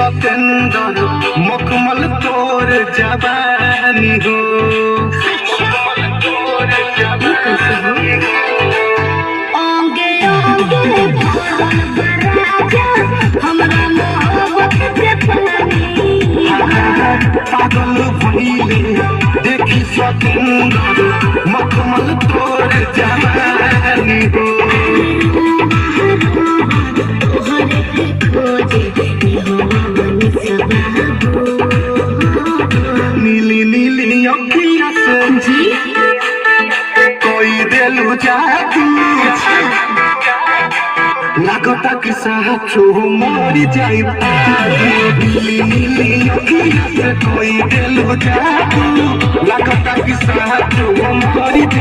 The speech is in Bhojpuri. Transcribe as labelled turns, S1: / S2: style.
S1: सतेंदर मखमल तोर जवानी हो। पागल भइले देखी सतेंदर मखमल तोर जवानी हो। नीली नीली अखिया से कोई दिलु जादू लगता कि साचो मरी जाई। नीली नीली अखिया से कोई दिलु जादू लगता कि साचो मरी जाई।